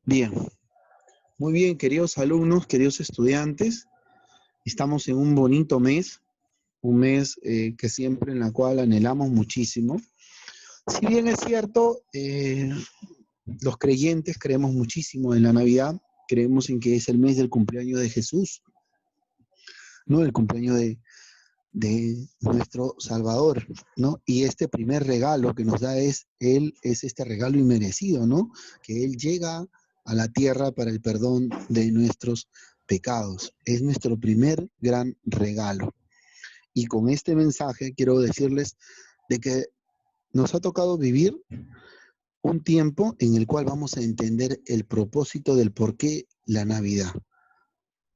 Bien, muy bien, queridos alumnos, queridos estudiantes. Estamos en un bonito mes, un mes que siempre en la cual anhelamos muchísimo. Si bien es cierto, los creyentes creemos muchísimo en la Navidad, creemos en que es el mes del cumpleaños de Jesús, ¿no? El cumpleaños de nuestro Salvador, ¿no? Y este primer regalo que nos da Él, es este regalo inmerecido, ¿no? Que Él llega a la tierra para el perdón de nuestros pecados. Es nuestro primer gran regalo. Y con este mensaje quiero decirles de que nos ha tocado vivir un tiempo en el cual vamos a entender el propósito del por qué la Navidad,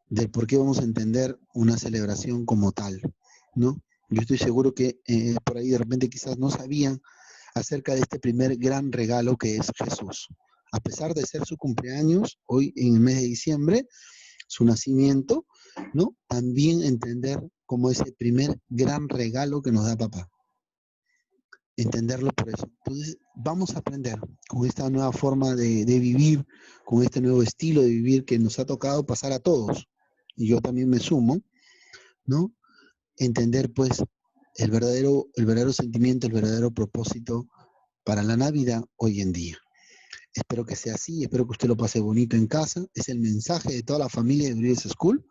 del por qué vamos a entender una celebración como tal, ¿no? Yo estoy seguro que por ahí de repente quizás no sabían acerca de este primer gran regalo que es Jesús. A pesar de ser su cumpleaños, hoy en el mes de diciembre, su nacimiento, ¿no? También entender como ese primer gran regalo que nos da papá. Entenderlo por eso. Entonces, vamos a aprender con esta nueva forma de vivir, con este nuevo estilo de vivir que nos ha tocado pasar a todos. Y yo también me sumo, ¿no? Entender, pues, el verdadero sentimiento, el verdadero propósito para la Navidad hoy en día. Espero que sea así, espero que usted lo pase bonito en casa. Es el mensaje de toda la familia de Bridges School,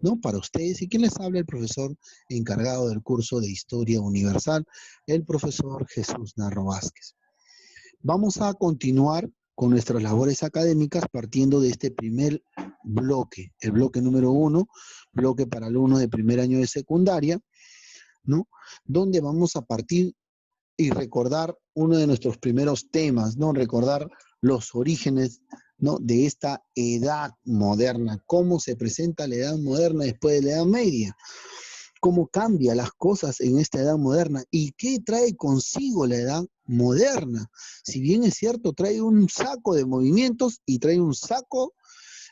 ¿no? Para ustedes. ¿Y quién les habla? El profesor encargado del curso de Historia Universal, el profesor Jesús Narro Vázquez. Vamos a continuar con nuestras labores académicas partiendo de este primer bloque, el bloque número 1, bloque para alumnos de primer año de secundaria, ¿no? Donde vamos a partir y recordar uno de nuestros primeros temas, ¿no? Recordar los orígenes, ¿no? De esta edad moderna, cómo se presenta la edad moderna después de la Edad Media, cómo cambia las cosas en esta edad moderna y qué trae consigo la edad moderna. Si bien es cierto, trae un saco de movimientos y trae un saco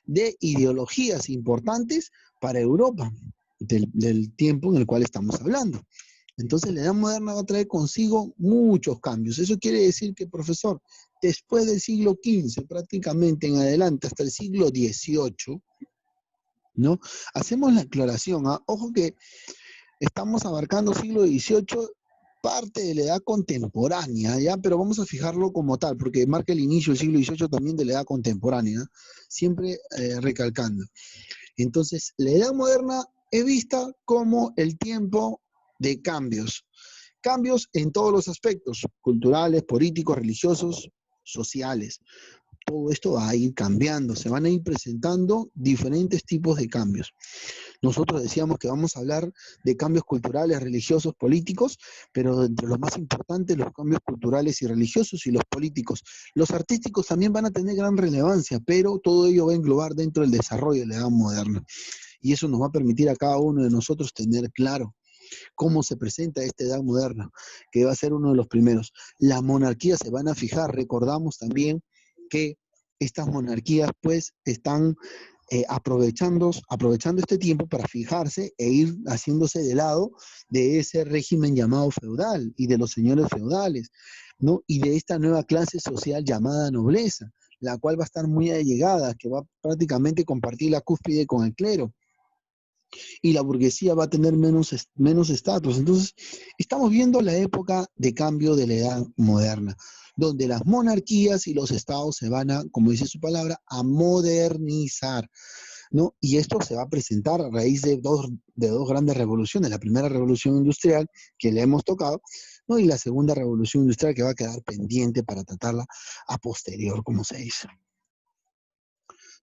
de ideologías importantes para Europa, del tiempo en el cual estamos hablando. Entonces la edad moderna va a traer consigo muchos cambios. Eso quiere decir que, profesor, después del siglo XV, prácticamente en adelante, hasta el siglo XVIII, ¿no? Hacemos la aclaración, ¿ah? Ojo que estamos abarcando siglo XVIII, parte de la edad contemporánea, ¿ya? Pero vamos a fijarlo como tal, porque marca el inicio del siglo XVIII también de la edad contemporánea, ¿eh? Siempre recalcando. Entonces, la edad moderna es vista como el tiempo de cambios. Cambios en todos los aspectos, culturales, políticos, religiosos, sociales. Todo esto va a ir cambiando, se van a ir presentando diferentes tipos de cambios. Nosotros decíamos que vamos a hablar de cambios culturales, religiosos, políticos, pero entre los más importantes, los cambios culturales y religiosos y los políticos. Los artísticos también van a tener gran relevancia, pero todo ello va a englobar dentro del desarrollo de la edad moderna. Y eso nos va a permitir a cada uno de nosotros tener claro cómo se presenta esta edad moderna, que va a ser uno de los primeros. Las monarquías se van a fijar, recordamos también que estas monarquías pues están aprovechando este tiempo para fijarse e ir haciéndose de lado de ese régimen llamado feudal y de los señores feudales, ¿no? Y de esta nueva clase social llamada nobleza, la cual va a estar muy allegada, que va a prácticamente compartir la cúspide con el clero, y la burguesía va a tener menos estatus. Entonces, estamos viendo la época de cambio de la edad moderna, donde las monarquías y los estados se van a, como dice su palabra, a modernizar, ¿no? Y esto se va a presentar a raíz de dos grandes revoluciones. La primera revolución industrial, que le hemos tocado, ¿no? Y la segunda revolución industrial, que va a quedar pendiente para tratarla a posterior, como se dice.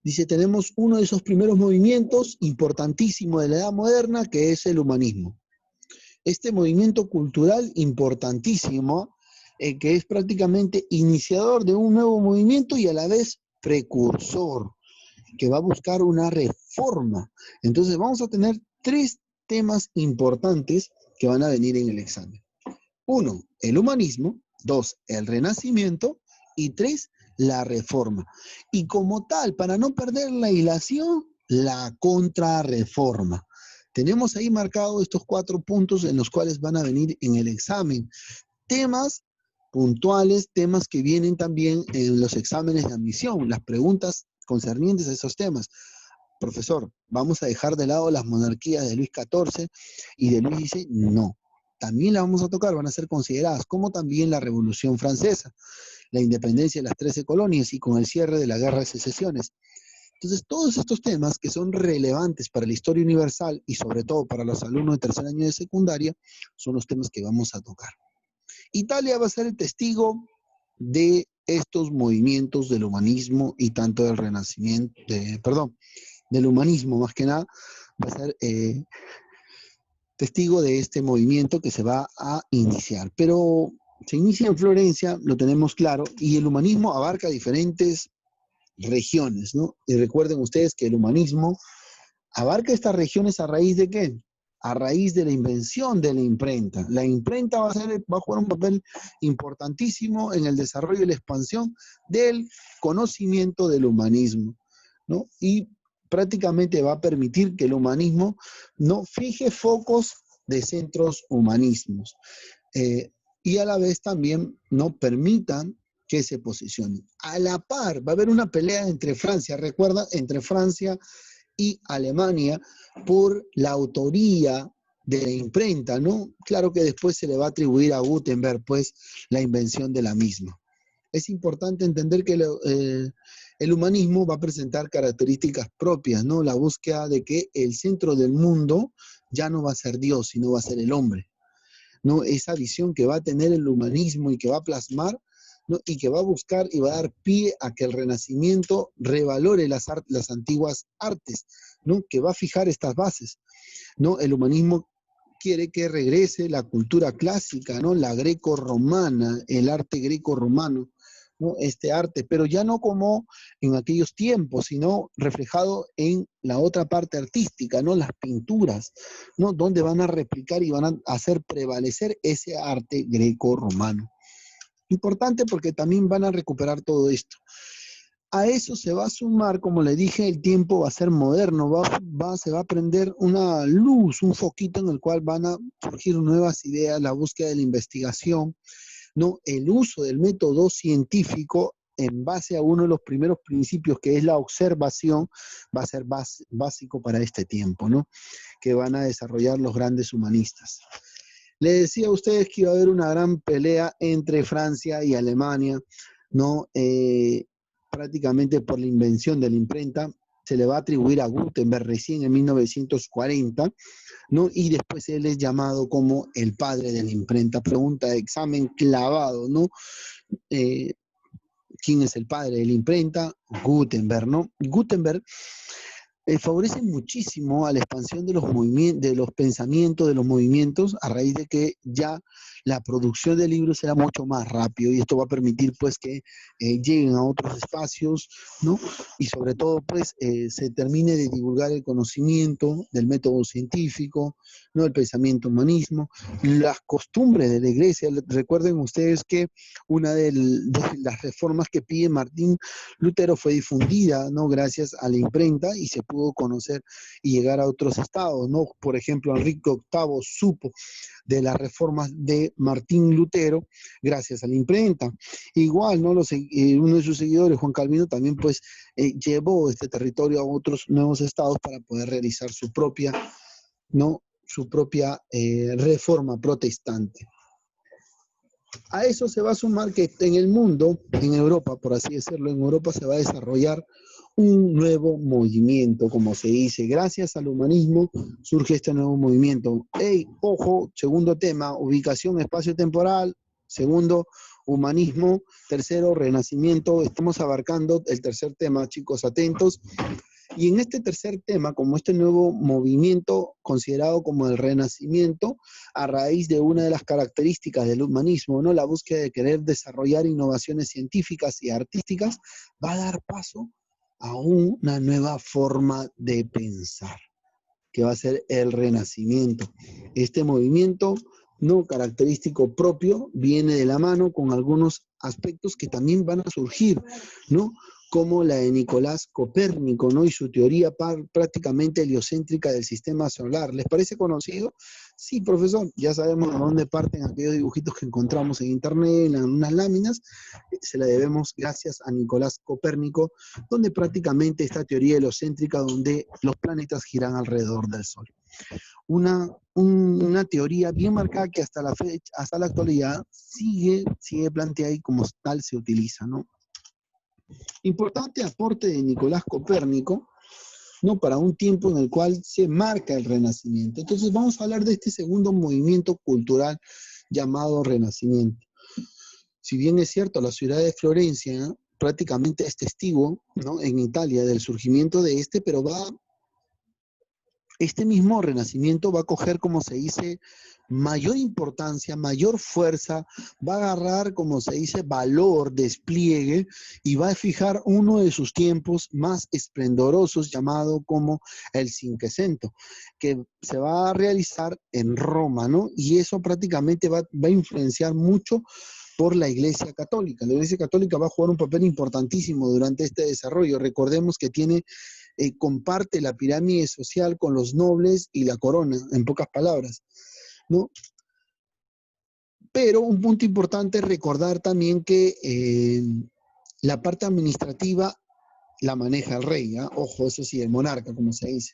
Dice, tenemos uno de esos primeros movimientos importantísimos de la edad moderna, que es el humanismo. Este movimiento cultural importantísimo, que es prácticamente iniciador de un nuevo movimiento y a la vez precursor, que va a buscar una reforma. Entonces vamos a tener tres temas importantes que van a venir en el examen. 1, el humanismo. 2, el renacimiento. Y 3, la reforma. Y como tal, para no perder la hilación, la contrarreforma. Tenemos ahí marcados estos 4 puntos en los cuales van a venir en el examen. Temas puntuales, temas que vienen también en los exámenes de admisión, las preguntas concernientes a esos temas. Profesor, ¿vamos a dejar de lado las monarquías de Luis XIV y de Luis XVI? No. También las vamos a tocar, van a ser consideradas, como también la Revolución Francesa, la independencia de las 13 colonias y con el cierre de la Guerra de Secesiones. Entonces, todos estos temas que son relevantes para la historia universal y sobre todo para los alumnos de tercer año de secundaria, son los temas que vamos a tocar. Italia va a ser el testigo de estos movimientos del humanismo y tanto del renacimiento, del humanismo más que nada, va a ser testigo de este movimiento que se va a iniciar. Pero se inicia en Florencia, lo tenemos claro, y el humanismo abarca diferentes regiones, ¿no? Y recuerden ustedes que el humanismo abarca estas regiones a raíz de ¿qué? A raíz de la invención de la imprenta. La imprenta va a jugar un papel importantísimo en el desarrollo y la expansión del conocimiento del humanismo, ¿no? Y prácticamente va a permitir que el humanismo no fije focos de centros humanismos y a la vez también no permitan que se posicionen. A la par, va a haber una pelea entre Francia, recuerda, entre Francia y Alemania por la autoría de la imprenta, ¿no? Claro que después se le va a atribuir a Gutenberg, pues, la invención de la misma. Es importante entender que el humanismo va a presentar características propias, ¿no? La búsqueda de que el centro del mundo ya no va a ser Dios, sino va a ser el hombre, ¿no? Esa visión que va a tener el humanismo y que va a plasmar, ¿no? Y que va a buscar y va a dar pie a que el Renacimiento revalore las antiguas artes, ¿no? Que va a fijar estas bases, ¿no? El humanismo quiere que regrese la cultura clásica, ¿no? La greco-romana, el arte greco-romano, ¿no? Este arte, pero ya no como en aquellos tiempos, sino reflejado en la otra parte artística, ¿no? Las pinturas, ¿no? Donde van a replicar y van a hacer prevalecer ese arte greco-romano. Importante porque también van a recuperar todo esto. A eso se va a sumar, como le dije, el tiempo va a ser moderno, se va a prender una luz, un foquito en el cual van a surgir nuevas ideas, la búsqueda de la investigación, ¿no? El uso del método científico en base a uno de los primeros principios, que es la observación, va a ser básico para este tiempo, ¿no? Que van a desarrollar los grandes humanistas. Le decía a ustedes que iba a haber una gran pelea entre Francia y Alemania, ¿no? Prácticamente por la invención de la imprenta, se le va a atribuir a Gutenberg recién en 1940, ¿no? Y después él es llamado como el padre de la imprenta. Pregunta de examen clavado, ¿no? ¿Quién es el padre de la imprenta? Gutenberg, ¿no? Gutenberg favorece muchísimo a la expansión de los movimientos, de los pensamientos, de los movimientos, a raíz de que ya la producción de libros será mucho más rápido y esto va a permitir pues que lleguen a otros espacios, ¿no? Y sobre todo pues se termine de divulgar el conocimiento del método científico, ¿no? El pensamiento humanismo, las costumbres de la iglesia. Recuerden ustedes que una de las reformas que pide Martín Lutero fue difundida, ¿no? Gracias a la imprenta y se pudo conocer y llegar a otros estados, ¿no? Por ejemplo, Enrique VIII supo de las reformas de Martín Lutero gracias a la imprenta. Igual, ¿no? Uno de sus seguidores, Juan Calvino, también pues llevó este territorio a otros nuevos estados para poder realizar su propia, ¿no? Su propia reforma protestante. A eso se va a sumar que en el mundo, en Europa, por así decirlo, en Europa se va a desarrollar un nuevo movimiento, como se dice. Gracias al humanismo surge este nuevo movimiento. ¡Ey! Ojo, segundo tema, ubicación espacio-temporal. Segundo, humanismo. Tercero, renacimiento. Estamos abarcando el tercer tema, chicos, atentos. Y en este tercer tema, como este nuevo movimiento considerado como el Renacimiento, a raíz de una de las características del humanismo, ¿no? La búsqueda de querer desarrollar innovaciones científicas y artísticas, va a dar paso a una nueva forma de pensar, que va a ser el Renacimiento. Este movimiento no característico propio viene de la mano con algunos aspectos que también van a surgir, ¿no? como la de Nicolás Copérnico, ¿no? Y su teoría prácticamente heliocéntrica del sistema solar. ¿Les parece conocido? Sí, profesor, ya sabemos de dónde parten aquellos dibujitos que encontramos en internet, en unas láminas. Se la debemos gracias a Nicolás Copérnico, donde prácticamente esta teoría heliocéntrica, donde los planetas giran alrededor del Sol. Una teoría bien marcada que hasta la fecha, hasta la actualidad sigue planteada y como tal se utiliza, ¿no? Importante aporte de Nicolás Copérnico, ¿no? Para un tiempo en el cual se marca el Renacimiento. Entonces vamos a hablar de este segundo movimiento cultural llamado Renacimiento. Si bien es cierto, la ciudad de Florencia, ¿no?, prácticamente es testigo, ¿no?, en Italia del surgimiento de este, pero este mismo Renacimiento va a coger, como se dice, mayor importancia, mayor fuerza, va a agarrar, como se dice, valor, despliegue, y va a fijar uno de sus tiempos más esplendorosos, llamado como el Cinquecento, que se va a realizar en Roma, ¿no? Y eso prácticamente va a influenciar mucho por la Iglesia Católica. La Iglesia Católica va a jugar un papel importantísimo durante este desarrollo. Recordemos que comparte la pirámide social con los nobles y la corona, en pocas palabras, ¿no? Pero un punto importante es recordar también que la parte administrativa la maneja el rey, ¿eh? Ojo, eso sí, el monarca, como se dice.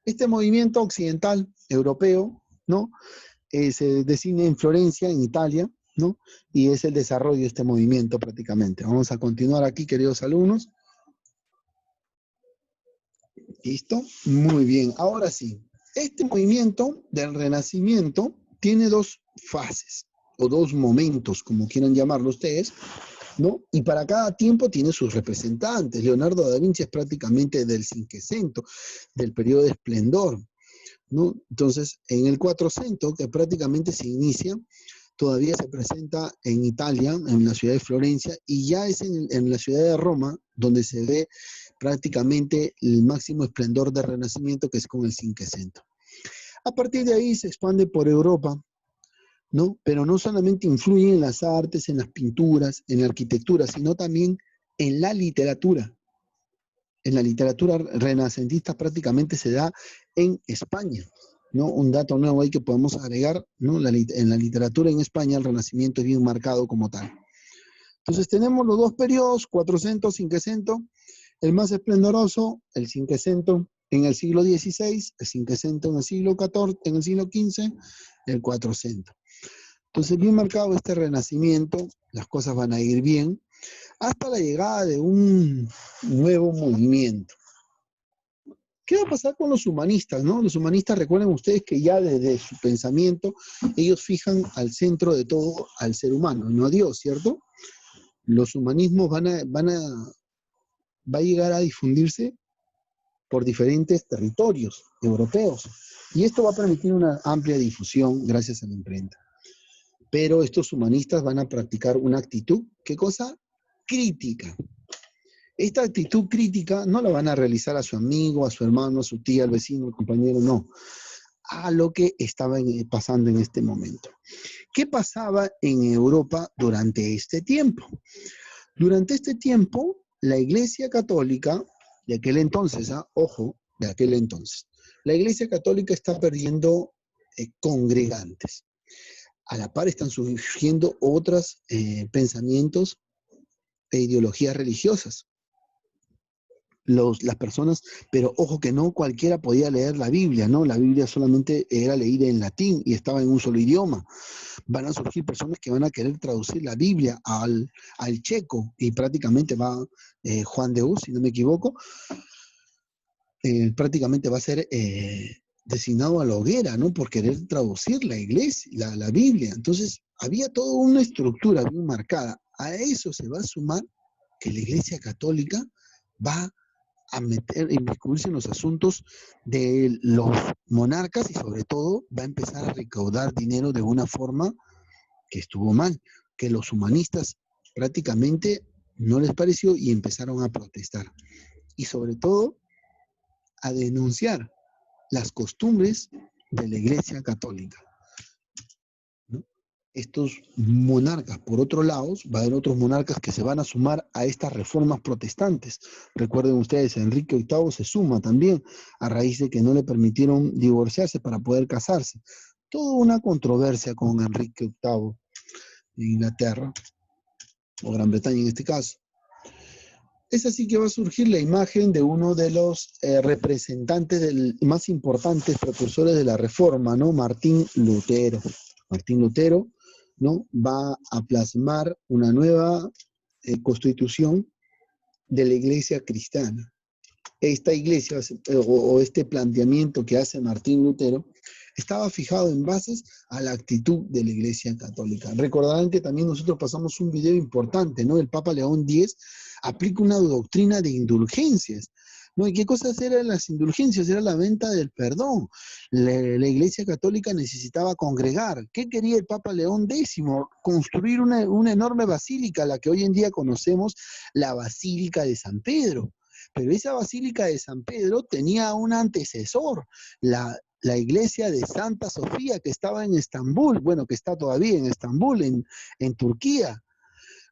Este movimiento occidental, europeo, ¿no?, se designa en Florencia, en Italia, ¿no? Y es el desarrollo de este movimiento prácticamente. Vamos a continuar aquí, queridos alumnos. ¿Listo? Muy bien. Ahora sí, este movimiento del Renacimiento tiene dos fases, o dos momentos, como quieran llamarlo ustedes, ¿no? Y para cada tiempo tiene sus representantes. Leonardo da Vinci es prácticamente del Cinquecento, del periodo de esplendor, ¿no? Entonces, en el Quattrocento, que prácticamente se inicia, todavía se presenta en Italia, en la ciudad de Florencia, y ya es en la ciudad de Roma donde se ve prácticamente el máximo esplendor del Renacimiento, que es con el Cinquecento. A partir de ahí se expande por Europa, ¿no? Pero no solamente influye en las artes, en las pinturas, en la arquitectura, sino también en la literatura. En la literatura renacentista prácticamente se da en España, ¿no? Un dato nuevo ahí que podemos agregar, ¿no? En la literatura en España el Renacimiento es bien marcado como tal. Entonces tenemos los dos periodos, Quattrocento, Cinquecento. El más esplendoroso, el Cinquecento en el siglo XVI, el Cinquecento en el siglo XIV, en el siglo XV, el Quattrocento. Entonces, bien marcado este Renacimiento, las cosas van a ir bien, hasta la llegada de un nuevo movimiento. ¿Qué va a pasar con los humanistas, no? Los humanistas, recuerden ustedes que ya desde su pensamiento, ellos fijan al centro de todo al ser humano, no a Dios, ¿cierto? Los humanismos va a llegar a difundirse por diferentes territorios europeos. Y esto va a permitir una amplia difusión gracias a la imprenta. Pero estos humanistas van a practicar una actitud, ¿qué cosa? Crítica. Esta actitud crítica no la van a realizar a su amigo, a su hermano, a su tía, al vecino, al compañero, no. A lo que estaba pasando en este momento. ¿Qué pasaba en Europa durante este tiempo? Durante este tiempo, la Iglesia Católica, de aquel entonces, ojo, de aquel entonces, la Iglesia Católica está perdiendo congregantes. A la par están surgiendo otros pensamientos e ideologías religiosas. Las personas, pero ojo que no cualquiera podía leer la Biblia, ¿no? La Biblia solamente era leída en latín y estaba en un solo idioma. Van a surgir personas que van a querer traducir la Biblia al checo, y prácticamente va Juan de Hus, si no me equivoco, prácticamente va a ser designado a la hoguera, ¿no? Por querer traducir la iglesia, la Biblia. Entonces, había toda una estructura bien marcada. A eso se va a sumar que la Iglesia Católica va a inmiscuirse en los asuntos de los monarcas y sobre todo va a empezar a recaudar dinero de una forma que estuvo mal, que los humanistas prácticamente no les pareció y empezaron a protestar. Y sobre todo a denunciar las costumbres de la Iglesia Católica, ¿no? estos monarcas. Por otro lado, va a haber otros monarcas que se van a sumar a estas reformas protestantes. Recuerden ustedes, Enrique VIII se suma también a raíz de que no le permitieron divorciarse para poder casarse. Toda una controversia con Enrique VIII de Inglaterra, o Gran Bretaña en este caso. Es así que va a surgir la imagen de uno de los representantes más importantes precursores de la Reforma, ¿no? Martín Lutero. Martín Lutero, ¿no? Va a plasmar una nueva constitución de la Iglesia cristiana. Esta iglesia o este planteamiento que hace Martín Lutero estaba fijado en bases a la actitud de la Iglesia Católica. Recordarán que también nosotros pasamos un video importante, ¿no? El Papa León X aplica una doctrina de indulgencias, ¿no? ¿Y qué cosas eran las indulgencias? Era la venta del perdón. La Iglesia Católica necesitaba congregar. ¿Qué quería el Papa León X? Construir una enorme basílica, la que hoy en día conocemos, la Basílica de San Pedro. Pero esa Basílica de San Pedro tenía un antecesor, la iglesia de Santa Sofía, que estaba en Estambul, bueno, que está todavía en Estambul, en Turquía.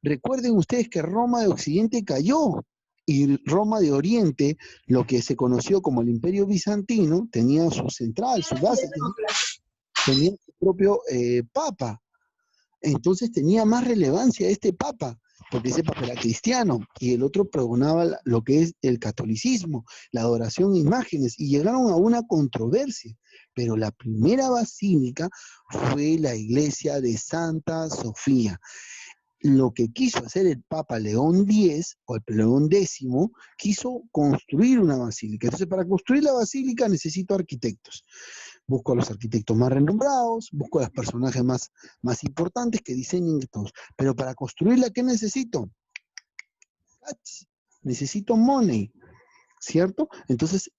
Recuerden ustedes que Roma de Occidente cayó y Roma de Oriente, lo que se conoció como el Imperio Bizantino, tenía su central, su base, tenía su propio papa. Entonces tenía más relevancia este papa, porque ese papa era cristiano y el otro pregonaba lo que es el catolicismo, la adoración a imágenes, y llegaron a una controversia. Pero la primera basílica fue la iglesia de Santa Sofía. Lo que quiso hacer el Papa León X, o el León X, quiso construir una basílica. Entonces, para construir la basílica necesito arquitectos. Busco a los arquitectos más renombrados, busco a los personajes más importantes que diseñen todos. Pero para construirla, ¿qué necesito? Necesito money, ¿cierto? Entonces,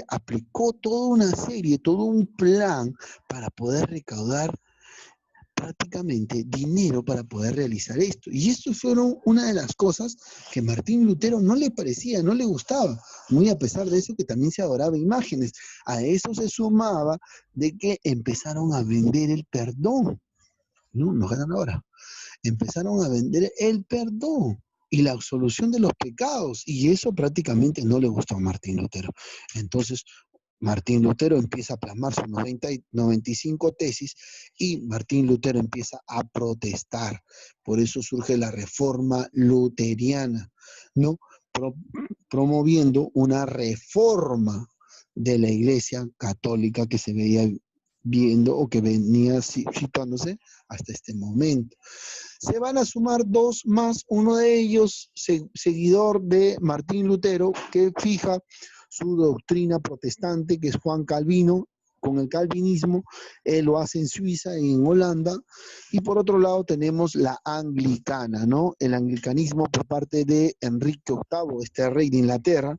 aplicó toda una serie, todo un plan para poder recaudar prácticamente dinero para poder realizar esto. Y esto fueron una de las cosas que Martín Lutero no le parecía, no le gustaba, muy a pesar de eso que también se adoraba imágenes. A eso se sumaba de que empezaron a vender el perdón. No, no ganan ahora. Empezaron a vender el perdón y la absolución de los pecados, y eso prácticamente no le gustó a Martín Lutero. Entonces, Martín Lutero empieza a plasmar sus 95 tesis y Martín Lutero empieza a protestar. Por eso surge la reforma luteriana, ¿no? Promoviendo una reforma de la Iglesia Católica que se veía viendo o que venía situándose hasta este momento. Se van a sumar dos más, uno de ellos seguidor de Martín Lutero, que fija su doctrina protestante, que es Juan Calvino, con el calvinismo. Él lo hace en Suiza, en Holanda, y por otro lado tenemos la anglicana, ¿no? El anglicanismo por parte de Enrique VIII, este rey de Inglaterra.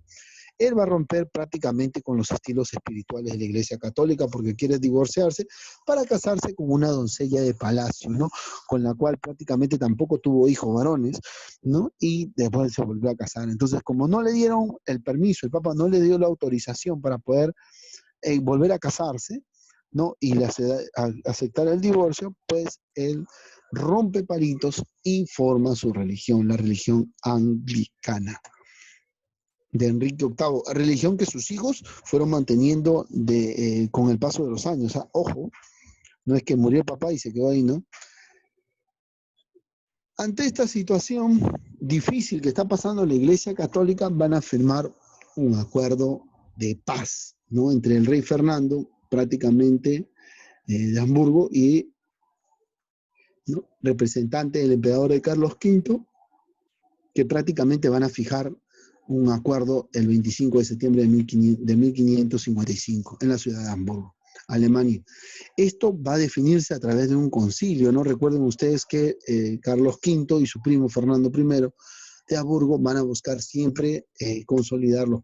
Él va a romper prácticamente con los estilos espirituales de la Iglesia Católica porque quiere divorciarse para casarse con una doncella de palacio, ¿no? Con la cual prácticamente tampoco tuvo hijos varones, ¿no? Y después se volvió a casar. Entonces, como no le dieron el permiso, el Papa no le dio la autorización para poder volver a casarse, ¿no? Y aceptar el divorcio, pues él rompe palitos y forma su religión, la religión anglicana de Enrique VIII, religión que sus hijos fueron manteniendo con el paso de los años. Ojo, no es que murió el papá y se quedó ahí, ¿no? Ante esta situación difícil que está pasando la Iglesia Católica, van a firmar un acuerdo de paz, ¿no? Entre el rey Fernando, prácticamente de Hamburgo, y ¿no? representante del emperador de Carlos V, que prácticamente van a fijar un acuerdo el 25 de septiembre de 1555 en la ciudad de Hamburgo, Alemania. Esto va a definirse a través de un concilio, ¿no? Recuerden ustedes que Carlos V y su primo Fernando I de Hamburgo van a buscar siempre consolidar la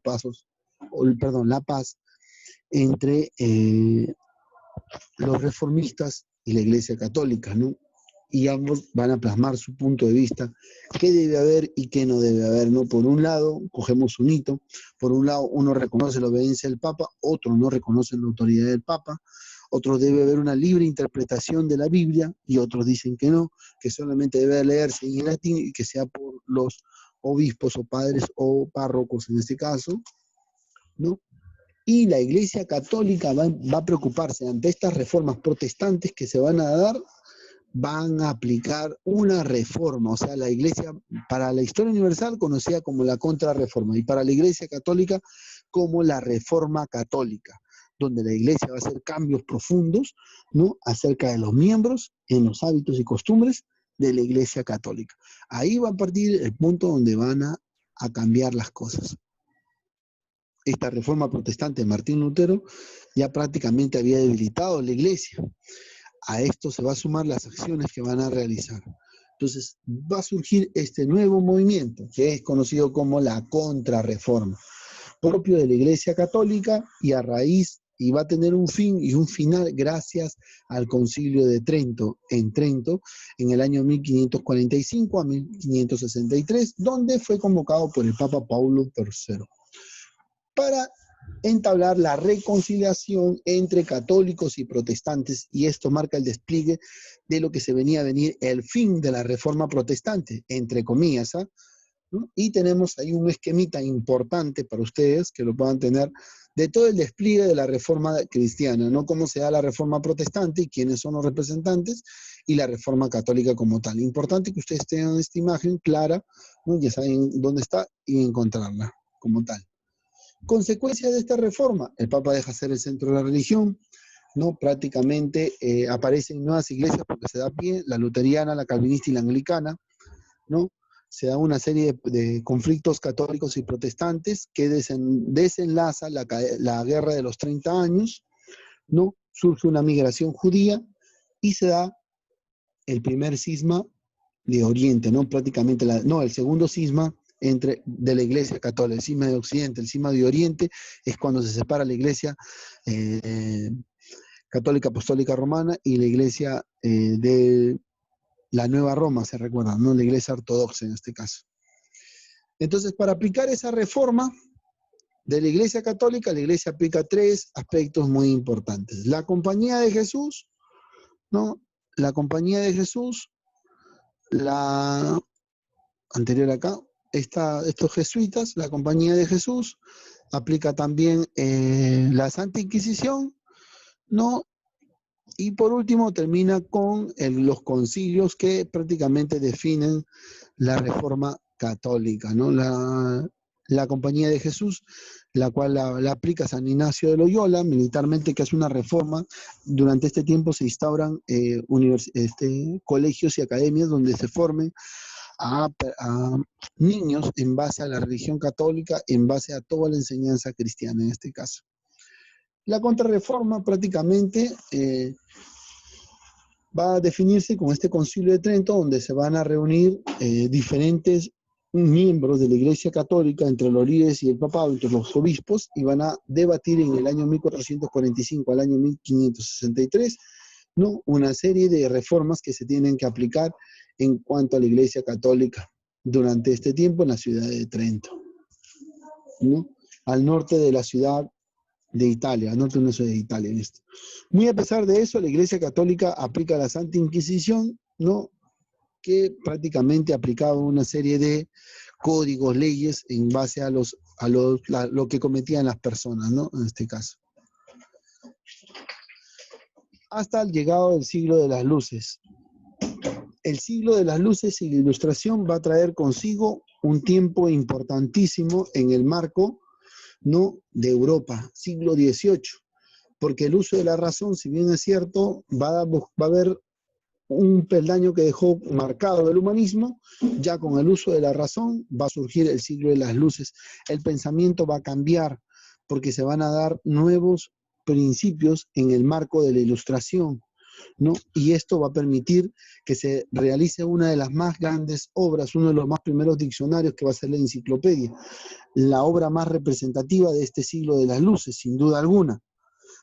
paz entre los reformistas y la Iglesia Católica, ¿no? Y ambos van a plasmar su punto de vista, qué debe haber y qué no debe haber, ¿no? Por un lado, cogemos un hito, por un lado uno reconoce la obediencia del Papa, otro no reconoce la autoridad del Papa, otros debe haber una libre interpretación de la Biblia, y otros dicen que no, que solamente debe leerse en latín y que sea por los obispos o padres o párrocos en este caso, ¿no? Y la Iglesia Católica va a preocuparse ante estas reformas protestantes que se van a dar, van a aplicar una reforma, o sea, la Iglesia, para la historia universal conocida como la Contrarreforma, y para la Iglesia Católica como la Reforma Católica, donde la Iglesia va a hacer cambios profundos, ¿no?, acerca de los miembros, en los hábitos y costumbres de la Iglesia Católica. Ahí va a partir el punto donde van a cambiar las cosas. Esta reforma protestante de Martín Lutero ya prácticamente había debilitado la Iglesia. A esto se va a sumar las acciones que van a realizar. Entonces va a surgir este nuevo movimiento que es conocido como la Contrarreforma, propio de la Iglesia Católica, y va a tener un fin y un final gracias al Concilio de Trento, en el año 1545 a 1563, donde fue convocado por el Papa Paulo III, para entablar la reconciliación entre católicos y protestantes, y esto marca el despliegue de lo que se venía a venir, el fin de la reforma protestante, entre comillas, ¿no? Y tenemos ahí un esquemita importante para ustedes, que lo puedan tener, de todo el despliegue de la reforma cristiana, ¿no? Cómo se da la reforma protestante y quiénes son los representantes, y la reforma católica como tal. Importante que ustedes tengan esta imagen clara, ¿no? Ya saben dónde está y encontrarla como tal. Consecuencia de esta reforma, el Papa deja ser el centro de la religión, ¿no? Prácticamente aparecen nuevas iglesias porque se da pie, la luteriana, la calvinista y la anglicana, ¿no? Se da una serie de conflictos católicos y protestantes que desenlaza la guerra de los 30 años, ¿no? Surge una migración judía y se da el primer cisma de Oriente, ¿no? Prácticamente, el segundo cisma de la Iglesia Católica, el cisma de Occidente. El cisma de Oriente es cuando se separa la Iglesia Católica Apostólica Romana y la Iglesia de la Nueva Roma, se recuerda, ¿no? La Iglesia Ortodoxa en este caso. Entonces, para aplicar esa reforma de la Iglesia Católica, la Iglesia aplica 3 aspectos muy importantes. La compañía de Jesús, ¿no? La compañía de Jesús, la anterior acá, estos jesuitas, la compañía de Jesús, aplica también la Santa Inquisición, ¿no? Y por último termina con los concilios que prácticamente definen la reforma católica, ¿no? La compañía de Jesús, la cual la aplica San Ignacio de Loyola militarmente, que es una reforma. Durante este tiempo se instauran colegios y academias donde se formen a niños en base a la religión católica, en base a toda la enseñanza cristiana en este caso. La contrarreforma prácticamente va a definirse con este Concilio de Trento, donde se van a reunir diferentes miembros de la Iglesia Católica, entre los líderes y el papado, entre los obispos, y van a debatir en el año 1445 al año 1563, ¿no?, una serie de reformas que se tienen que aplicar en cuanto a la Iglesia Católica durante este tiempo en la ciudad de Trento, ¿no?, al norte de la ciudad de Italia, al norte de una ciudad de Italia en esto. Muy a pesar de eso, la Iglesia Católica aplica la Santa Inquisición, ¿no?, que prácticamente aplicaba una serie de códigos, leyes en base a lo que cometían las personas, ¿no?, en este caso. Hasta el llegado del siglo de las luces. El siglo de las luces y la ilustración va a traer consigo un tiempo importantísimo en el marco, ¿no?, de Europa, siglo XVIII, porque el uso de la razón, si bien es cierto, va a haber un peldaño que dejó marcado el humanismo. Ya con el uso de la razón va a surgir el siglo de las luces. El pensamiento va a cambiar porque se van a dar nuevos principios en el marco de la ilustración, ¿no? Y esto va a permitir que se realice una de las más grandes obras, uno de los más primeros diccionarios, que va a ser la enciclopedia, la obra más representativa de este siglo de las luces, sin duda alguna,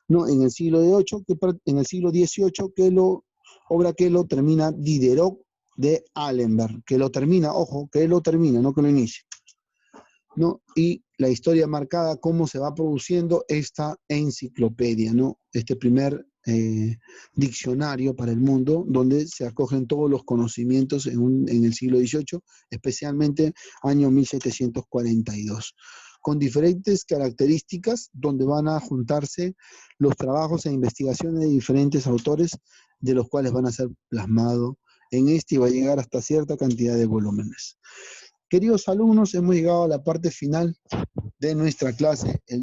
¿no? En el siglo XVIII, obra que lo termina Diderot de Allenberg, que lo termina, ojo, que lo termina, no que lo inicia, ¿no? Y la historia marcada cómo se va produciendo esta enciclopedia, ¿no? Este primer diccionario para el mundo, donde se acogen todos los conocimientos en el siglo XVIII, especialmente año 1742, con diferentes características, donde van a juntarse los trabajos e investigaciones de diferentes autores, de los cuales van a ser plasmados en este y va a llegar hasta cierta cantidad de volúmenes. Queridos alumnos, hemos llegado a la parte final de nuestra clase.